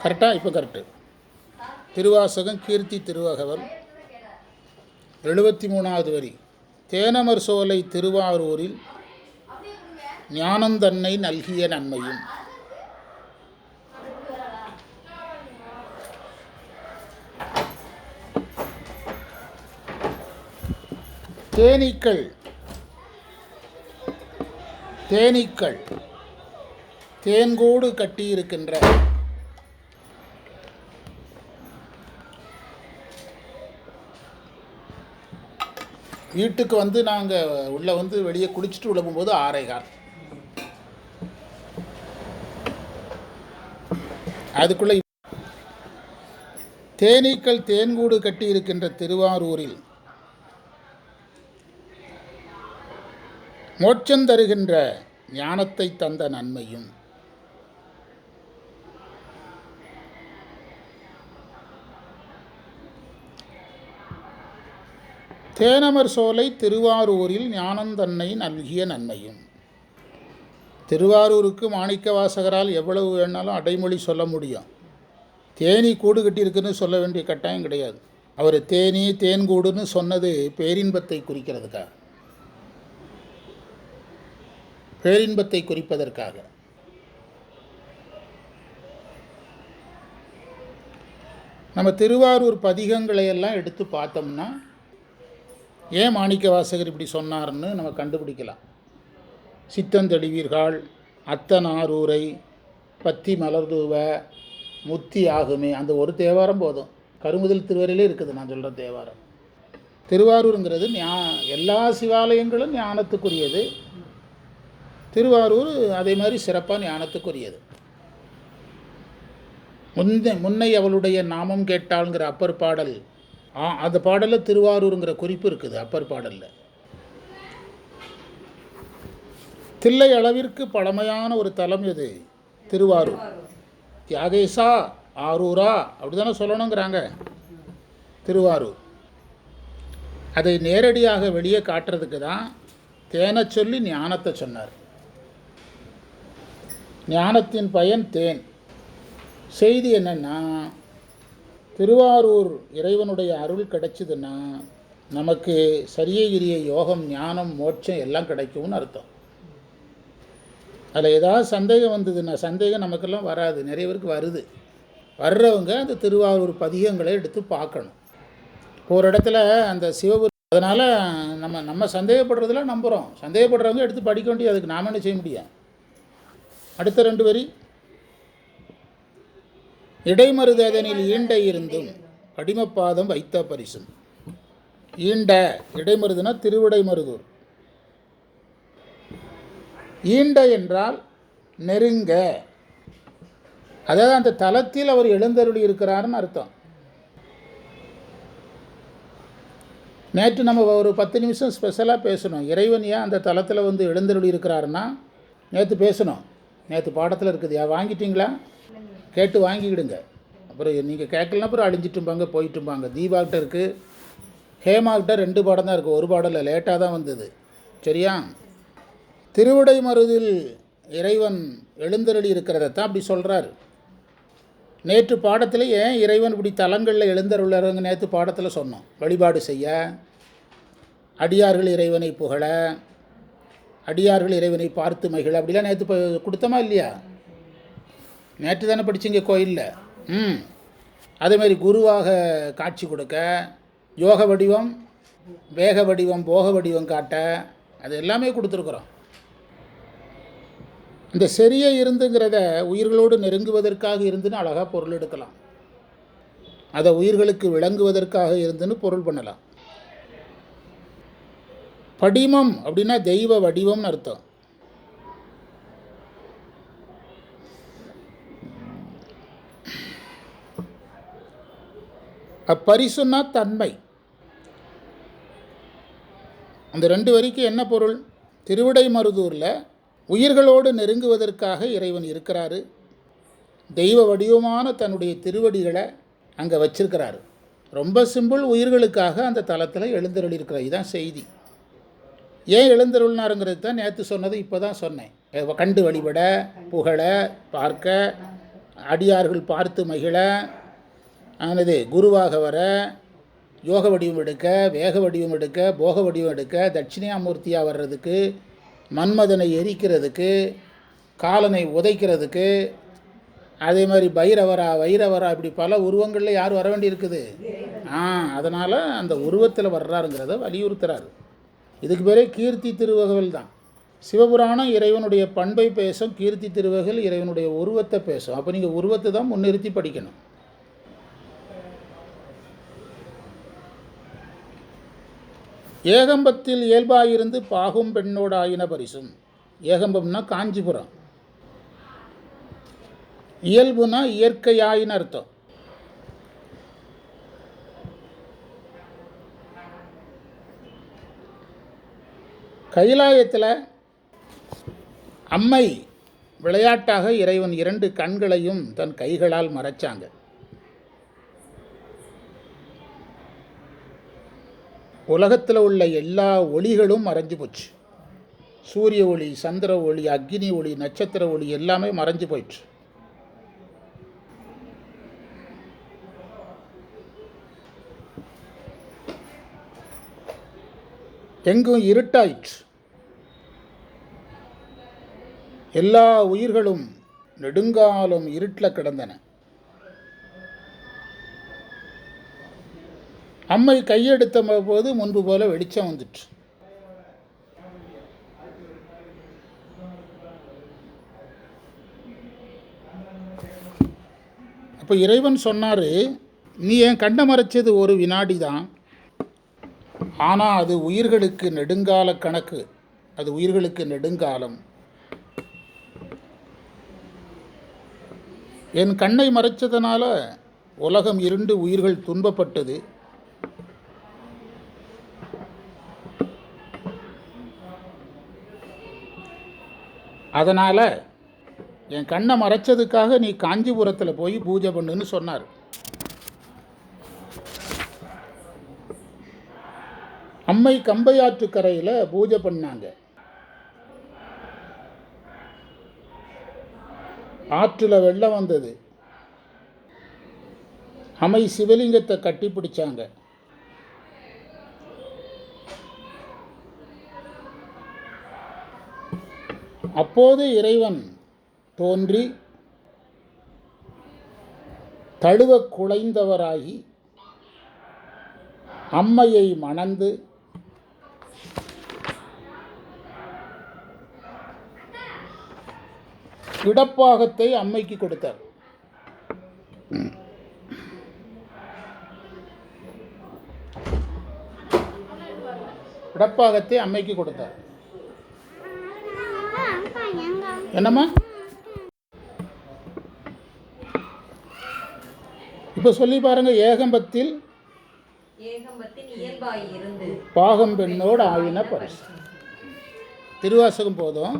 கரெக்டாக? இப்போ கரெக்டு. திருவாசகம் கீர்த்தி திருவகவல் 73வது வரி. தேனமர் சோலை திருவாரூரில் ஞானந்தன்னை நல்கிய நன்மையும். தேனீக்கள் தேன்கூடு கட்டியிருக்கின்ற வீட்டுக்கு வந்து நாங்கள் உள்ளே வந்து வெளியே குளிச்சுட்டு உள்ள போகும்போது 6:15. அதுக்குள்ளே தேனீக்கள் தேன்கூடு கட்டியிருக்கின்ற திருவாரூரில் மோட்சம் தருகின்ற ஞானத்தை தந்த நன்மையும். தேனமர் சோலை திருவாரூரில் ஞானந்தன்னை நல்கிய நன்மையும். திருவாரூருக்கு மாணிக்க வாசகரால் எவ்வளவு வேணாலும் அடைமொழி சொல்ல முடியும். தேனி கூடு கட்டியிருக்குன்னு சொல்ல வேண்டிய கட்டாயம் கிடையாது. அவர் தேனி தேன்கூடுன்னு சொன்னது பேரின்பத்தை குறிக்கிறதுக்காக, பேரின்பத்தை குறிப்பதற்காக. நம்ம திருவாரூர் பதிகங்களை எல்லாம் எடுத்து பார்த்தோம்னா ஏன் மாணிக்க வாசகர் இப்படி சொன்னார்னு நம்ம கண்டுபிடிக்கலாம். சித்தந்தெளிவீர்கள், அத்தனாரூரை, பத்தி மலர்தூவ, முத்தி ஆகுமே, அந்த ஒரு தேவாரம் போதும். கருமுதல் திருவரையிலே இருக்குது நான் சொல்கிற தேவாரம். திருவாரூருங்கிறது எல்லா சிவாலயங்களும் ஞானத்துக்குரியது. திருவாரூர் அதே மாதிரி சிறப்பாக ஞானத்துக்குரியது. முன்னை அவளுடைய நாமம் கேட்டாளுங்கிற அப்பர் பாடல், அந்த பாடலில் திருவாரூருங்கிற குறிப்பு இருக்குது. அப்பர் பாடலில் தில்லை அளவிற்கு பழமையான ஒரு தலம் எது? திருவாரூர். தியாகேசா ஆரூரா அப்படி தானே சொல்லணுங்கிறாங்க திருவாரூர். அதை நேரடியாக வெளியே காட்டுறதுக்கு தான் தேனை சொல்லி ஞானத்தை சொன்னார். ஞானத்தின் பயன் தேன். செய்தி என்னென்னா, திருவாரூர் இறைவனுடைய அருள் கிடைச்சிதுன்னா நமக்கு சரியகிரிய யோகம், ஞானம், மோட்சம் எல்லாம் கிடைக்கும்னு அர்த்தம். அதில் ஏதாவது சந்தேகம் வந்ததுன்னா, சந்தேகம் நமக்கெல்லாம் வராது, நிறைய பேருக்கு வருது. வர்றவங்க அந்த திருவாரூர் பதிகங்களை எடுத்து பார்க்கணும். ஒரு இடத்துல அந்த சிவபுரி, அதனால் நம்ம சந்தேகப்படுறதுல நம்புகிறோம். சந்தேகப்படுறவங்க எடுத்து படிக்க வேண்டிய, அதுக்கு நாம் என்ன செய்ய முடியும்? அடுத்த 2 வரி. இடைமருதனில் ஈண்ட இருந்தும் படிமப்பாதம் வைத்த பரிசும். ஈண்ட, இடைமருதுனா திருவிடைமருதூர். ஈண்ட என்றால் நெருங்க, அதாவது அந்த தலத்தில் அவர் எழுந்தருளி இருக்கிறார்னு அர்த்தம். நேற்று நம்ம ஒரு 10 நிமிஷம் ஸ்பெஷலாக பேசணும். இறைவன் ஏன் அந்த தலத்தில் வந்து எழுந்தருளி இருக்கிறாருன்னா நேற்று பேசணும். நேற்று பாடத்தில் இருக்குது. வாங்கிட்டீங்களா? கேட்டு வாங்கிக்கிடுங்க. அப்புறம் நீங்கள் கேட்கலன்னா அப்புறம் அழிஞ்சிட்டும்பாங்க, போயிட்டும்பாங்க. தீபாக்கிட்ட இருக்குது, ஹேமாக்கிட்ட 2 பாடம் தான் இருக்குது, ஒரு பாடலில் லேட்டாக தான் வந்தது. சரியா? திருவிடைமருதில் இறைவன் எழுந்தருளி இருக்கிறதான் அப்படி சொல்கிறார். நேற்று பாடத்தில் ஏன் இறைவன் இப்படி தலங்களில் எழுந்தருள்ளாருங்க நேற்று பாடத்தில் சொன்னோம். வழிபாடு செய்ய, அடியார்கள் இறைவனை புகழ, அடியார்கள் இறைவனை பார்த்து மகிழ, அப்படிலாம் நேற்று கொடுத்தமா இல்லையா? நேற்று தானே படிச்சிங்க கோயிலில். அதேமாதிரி குருவாக காட்சி கொடுக்க, யோக வடிவம், வேக வடிவம், போக வடிவம் காட்ட, அது எல்லாமே கொடுத்துருக்குறோம். இந்த சரியை இருந்துங்கிறத உயிர்களோடு நெருங்குவதற்காக இருந்துன்னு அழகாக பொருள் எடுக்கலாம். அதை உயிர்களுக்கு விளங்குவதற்காக இருந்துன்னு பொருள் பண்ணலாம். படிமம் அப்படின்னா தெய்வ வடிவம்னு அர்த்தம். அப்பரிசுன்னா தன்மை. அந்த 2 வரிக்கு என்ன பொருள்? திருவிடைமருதூரில் உயிர்களோடு நெருங்குவதற்காக இறைவன் இருக்கிறாரு. தெய்வ வடிவமான தன்னுடைய திருவடிகளை அங்கே வச்சிருக்கிறாரு. ரொம்ப சிம்பிள். உயிர்களுக்காக அந்த தலத்தில் எழுந்தருளி இருக்கிறார். இதுதான் செய்தி. ஏன் எழுந்தருள்னாருங்கிறது தான் நேற்று சொன்னது, இப்போ தான் சொன்னேன். கண்டு வழிபட, புகழ, பார்க்க, அடியார்கள் பார்த்து மகிழ, ஆனது குருவாக வர, யோக வடிவம் எடுக்க, வேக வடிவம் எடுக்க, போக வடிவம் எடுக்க, தட்சிணாமூர்த்தியாக வர்றதுக்கு, மன்மதனை எரிக்கிறதுக்கு, காலனை உதைக்கிறதுக்கு, அதே மாதிரி வைரவரா இப்படி பல உருவங்களில் யார் வர வேண்டியிருக்குது? அதனால் அந்த உருவத்தில் வர்றாருங்கிறத வலியுறுத்துறாரு. இதுக்கு பேரே கீர்த்தி திருவகவல் தான். சிவபுராணம் இறைவனுடைய பண்பை பேசும், கீர்த்தி திருவகல் இறைவனுடைய உருவத்தை பேசும். அப்போ நீங்கள் உருவத்தை தான் முன்னிறுத்தி படிக்கணும். ஏகம்பத்தில் இயல்பாயிருந்து பாகும் பெண்ணோட ஆயின பரிசும். ஏகம்பம்னா காஞ்சிபுரம், இயல்புனா இயற்கையாயின்னு அர்த்தம். கைலாயத்தில் அம்மை விளையாட்டாக இறைவன் 2 கண்களையும் தன் கைகளால் மறைச்சாங்க. உலகத்தில் உள்ள எல்லா ஒளிகளும் மறைஞ்சு போச்சு. சூரிய ஒளி, சந்திர ஒளி, அக்னி ஒளி, நட்சத்திர ஒளி எல்லாமே மறைஞ்சு போயிடுச்சு. எங்கும் இருட்டாயிற்று. எல்லா உயிர்களும் நெடுங்காலம் இருட்டில் கிடந்தன. அம்மை கையெடுத்த போது முன்பு போல வெளிச்சம் வந்துட்டு. அப்போ இறைவன் சொன்னார், நீ என் கண்ணை மறைச்சது ஒரு வினாடி தான், ஆனால் அது உயிர்களுக்கு நெடுங்கால கணக்கு, அது உயிர்களுக்கு நெடுங்காலம். என் கண்ணை மறைச்சதுனால உலகம் இருண்டு உயிர்கள் துன்பப்பட்டது. அதனால் என் கண்ணை மறைச்சதுக்காக நீ காஞ்சிபுரத்தில் போய் பூஜை பண்ணுன்னு சொன்னார். அம்மை கம்பையாற்று கரையில் பூஜை பண்ணாங்க. ஆற்றில் வெள்ளம் வந்தது. அம்மை சிவலிங்கத்தை கட்டி பிடிச்சாங்க. அப்போது இறைவன் தோன்றி தழுவ குலைந்தவராகி அம்மையை மணந்து இடப்பாகத்தை அம்மைக்கு கொடுத்தார். இடப்பாகத்தை அம்மைக்கு கொடுத்தார். என்னம்மா இப்ப சொல்லி பாருங்க. ஏகம்பத்தில் பாகம் பெண்ணோடு ஆயின பரிசு. திருவாசகம் போதும்.